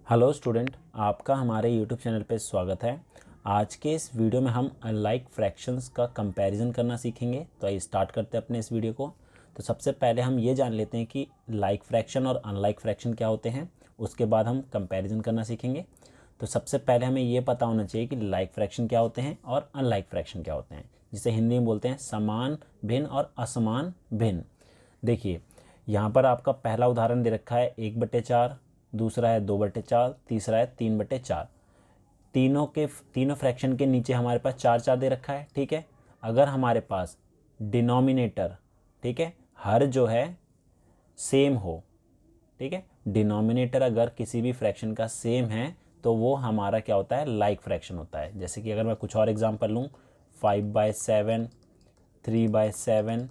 Hello student, आपका हमारे YouTube channel पे स्वागत है। आज के इस वीडियो में हम अनलाइक फ्रैक्शंस का कंपैरिजन करना सीखेंगे। तो आइए स्टार्ट करते हैं अपने इस वीडियो को। तो सबसे पहले हम ये जान लेते हैं कि लाइक फ्रैक्शन और अनलाइक फ्रैक्शन क्या होते हैं, उसके बाद हम कंपैरिजन करना सीखेंगे। तो सबसे पहले हमें ये पता होना चाहिए कि लाइक फ्रैक्शन क्या होते हैं और अनलाइक फ्रैक्शन क्या होते हैं, जिसे हिंदी में बोलते हैं समान भिन्न और असमान भिन्न। देखिए, यहाँ पर आपका पहला उदाहरण दे रखा है 1/4, दूसरा है 2/4, तीसरा है 3/4। तीनों फ्रैक्शन के नीचे हमारे पास 4 दे रखा है। ठीक है, अगर हमारे पास डिनोमिनेटर, ठीक है, हर जो है सेम हो, ठीक है, डिनोमिनेटर अगर किसी भी फ्रैक्शन का सेम है तो वो हमारा क्या होता है, लाइक फ्रैक्शन होता है। जैसे कि अगर मैं कुछ और एग्जांपल लूँ, 5/7, 3/7,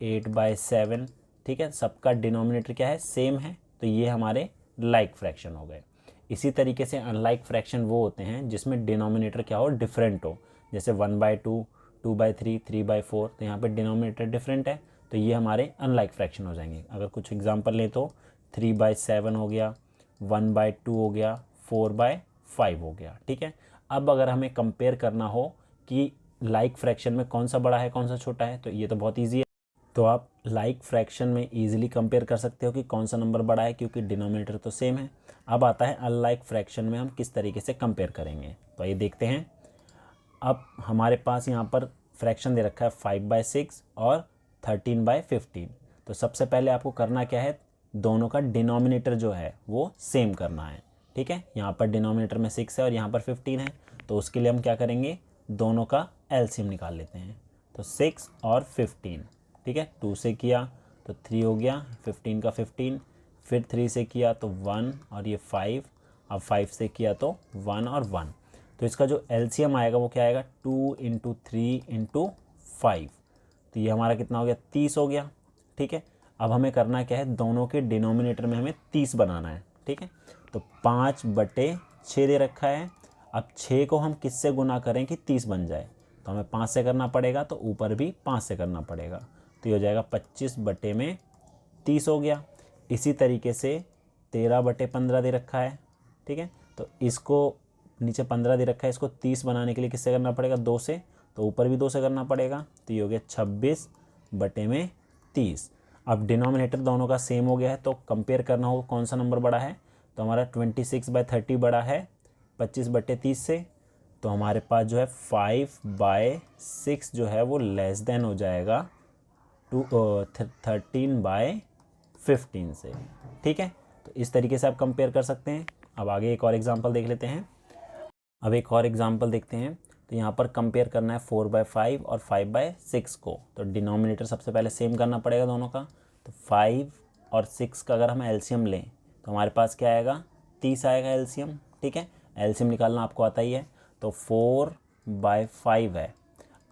8/7, ठीक है, सबका डिनोमिनेटर क्या है, सेम है, तो ये हमारे लाइक फ्रैक्शन हो गए। इसी तरीके से अनलाइक फ्रैक्शन वो होते हैं जिसमें डिनोमिनेटर क्या हो, डिफरेंट हो। जैसे 1/2, 2/3, 3/4, तो यहाँ पे डिनोमिनेटर डिफरेंट है, तो ये हमारे अनलाइक फ्रैक्शन हो जाएंगे। अगर कुछ एग्जांपल लें तो 3/7 हो गया, 1/2 हो गया, 4/5 हो गया। ठीक है, अब अगर हमें कंपेयर करना हो कि लाइक फ्रैक्शन में कौन सा बड़ा है कौन सा छोटा है, तो ये तो बहुत ईजी है। तो आप लाइक फ्रैक्शन में ईजिली कंपेयर कर सकते हो कि कौन सा नंबर बड़ा है, क्योंकि डिनोमिनेटर तो सेम है। अब आता है अनलाइक फ्रैक्शन में हम किस तरीके से कंपेयर करेंगे, तो ये देखते हैं। अब हमारे पास यहाँ पर फ्रैक्शन दे रखा है 5/6 और 13/15। तो सबसे पहले आपको करना क्या है, दोनों का डिनोमिनेटर जो है वो सेम करना है। ठीक है, यहाँ पर डिनोमिनेटर में 6 है और यहाँ पर 15 है, तो उसके लिए हम क्या करेंगे, दोनों का एलसीएम निकाल लेते हैं। तो 6 और 15, ठीक है, 2 से किया तो 3 हो गया, 15 का 15, फिर 3 से किया तो 1 और ये 5, अब 5 से किया तो 1 और 1। तो इसका जो एलसीएम आएगा वो क्या आएगा, 2 × 3 × 5, तो ये हमारा कितना हो गया, 30 हो गया। ठीक है, अब हमें करना क्या है, दोनों के डिनोमिनेटर में हमें 30 बनाना है। ठीक है, तो 5/6 दे रखा है। अब 6 को हम किससे गुना करें कि 30 बन जाए, तो हमें 5 से करना पड़ेगा, तो ऊपर भी 5 से करना पड़ेगा, तो ये हो जाएगा 25/30 हो गया। इसी तरीके से 13/15 दे रखा है। ठीक है, तो इसको नीचे 15 दे रखा है, इसको 30 बनाने के लिए किससे करना पड़ेगा, 2 से, तो ऊपर भी 2 से करना पड़ेगा, तो ये हो गया 26/30। अब डिनोमिनेटर दोनों का सेम हो गया है, तो कंपेयर करना हो कौन सा नंबर बड़ा है, तो हमारा 26/30 बड़ा है 25/30 से। तो हमारे पास जो है 5/6 जो है वो लेस देन हो जाएगा 13/15 से। ठीक है, तो इस तरीके से आप कंपेयर कर सकते हैं। अब आगे एक और एग्जांपल देख लेते हैं। अब एक और एग्जांपल देखते हैं। तो यहाँ पर कंपेयर करना है 4/5 और 5/6 को। तो डिनोमिनेटर सबसे पहले सेम करना पड़ेगा दोनों का। तो 5 और 6 का अगर हम एलसीएम लें तो हमारे पास क्या आएगा, 30 आएगा एलसीएम। ठीक है, एलसीएम निकालना आपको आता ही है। तो 4/5 है।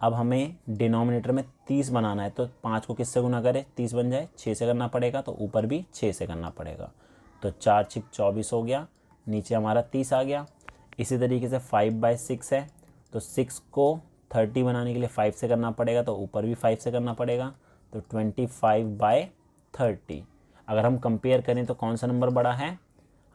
अब हमें डिनोमिनेटर में 30 बनाना है, तो 5 को किससे गुना करें, 30 बन जाए, 6 से करना पड़ेगा, तो ऊपर भी 6 से करना पड़ेगा। तो 4×6 = 24 हो गया, नीचे हमारा 30 आ गया। इसी तरीके से 5/6 है, तो 6 को 30 बनाने के लिए 5 से करना पड़ेगा, तो ऊपर भी 5 से करना पड़ेगा, तो 25/30। अगर हम कंपेयर करें तो कौन सा नंबर बड़ा है,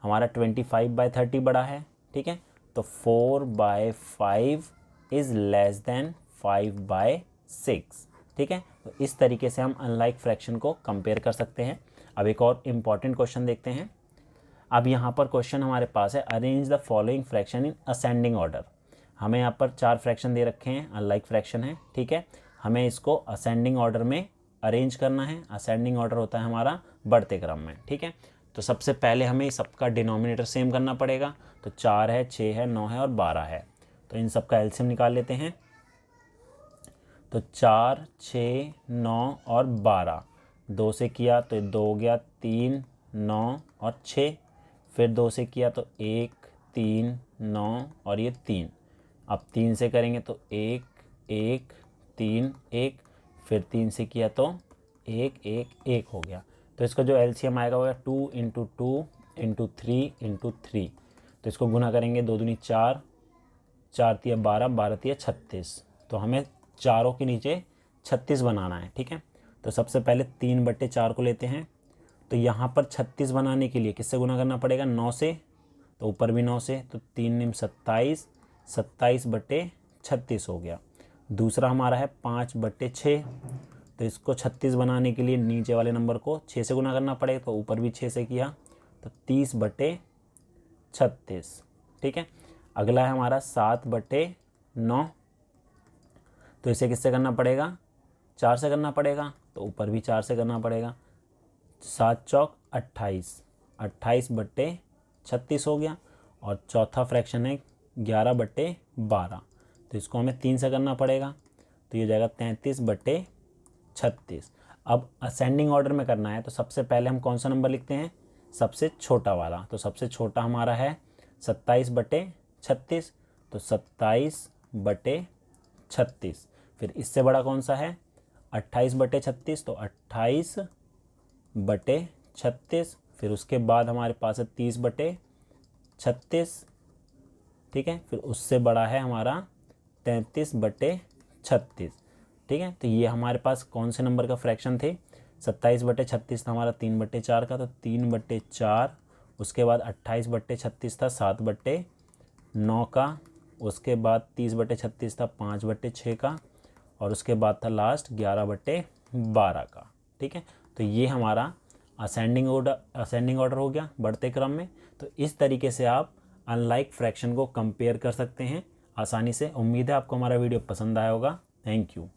हमारा 25/30 बड़ा है। ठीक है, तो 4/5 इज़ लेस देन 5/6। ठीक है, तो इस तरीके से हम अनलाइक फ्रैक्शन को कंपेयर कर सकते हैं। अब एक और इम्पॉर्टेंट क्वेश्चन देखते हैं। अब यहाँ पर क्वेश्चन हमारे पास है, arrange the following fraction in ascending order. हमें यहाँ पर 4 फ्रैक्शन दे रखे हैं, अनलाइक फ्रैक्शन है। ठीक है, हमें इसको असेंडिंग ऑर्डर में अरेंज करना है। असेंडिंग ऑर्डर होता है हमारा बढ़ते क्रम में। ठीक है, तो सबसे पहले हमें सबका डिनोमिनेटर सेम करना पड़ेगा। तो 4 है, 6 है, 9 है और 12 है, तो इन सब का एलसीएम निकाल लेते हैं। तो 4, 6, 9 और 12, 2 से किया तो 2 हो गया, 3, 9 और 6, फिर 2 से किया तो 1, 3, 9 और ये 3। अब 3 से करेंगे तो 1, 1, 3, 1, फिर 3 से किया तो 1, 1, 1 हो गया। तो इसका जो एलसीएम आएगा वो 2 × 2 × 3 × 3। तो इसको गुना करेंगे, 2 दूनी 4, 4 तिया 12, 12 तिया 36। तो हमें चारों के नीचे 36 बनाना है। ठीक है, तो सबसे पहले 3/4 को लेते हैं। तो यहाँ पर 36 बनाने के लिए किससे गुना करना पड़ेगा, 9 से। तो ऊपर भी 9 से, तो 3 निम 27, 27/36 हो गया। दूसरा हमारा है 5/6, तो इसको 36 बनाने के लिए नीचे वाले नंबर को 6 से गुना करना पड़ेगा, तो ऊपर भी 6 से किया, तो 30/36। ठीक है। अगला है हमारा 7/9, तो इसे किससे करना पड़ेगा, 4 से करना पड़ेगा, तो ऊपर भी 4 से करना पड़ेगा। 7 चौक 28, 28/36 हो गया। और चौथा फ्रैक्शन है 11/12, तो इसको हमें 3 से करना पड़ेगा, तो ये हो जाएगा 33/36। अब असेंडिंग ऑर्डर में करना है, तो सबसे पहले हम कौन सा नंबर लिखते हैं, सबसे छोटा वाला। तो सबसे छोटा हमारा है 27/36, तो 27/36। फिर इससे बड़ा कौन सा है 28/36, तो 28/36। फिर उसके बाद हमारे पास है 30/36। ठीक है। फिर उससे बड़ा है हमारा 33/36। ठीक है। तो ये हमारे पास कौन से नंबर का फ्रैक्शन थे, 27/36 था हमारा 3/4 का, तो 3/4। उसके बाद 28/36 था 7/9 का। उसके बाद 30/36 था 5/6 का। और उसके बाद था लास्ट 11/12 का। ठीक है। तो ये हमारा असेंडिंग ऑर्डर हो गया, बढ़ते क्रम में। तो इस तरीके से आप अनलाइक फ्रैक्शन को कंपेयर कर सकते हैं आसानी से। उम्मीद है आपको हमारा वीडियो पसंद आया होगा। Thank you.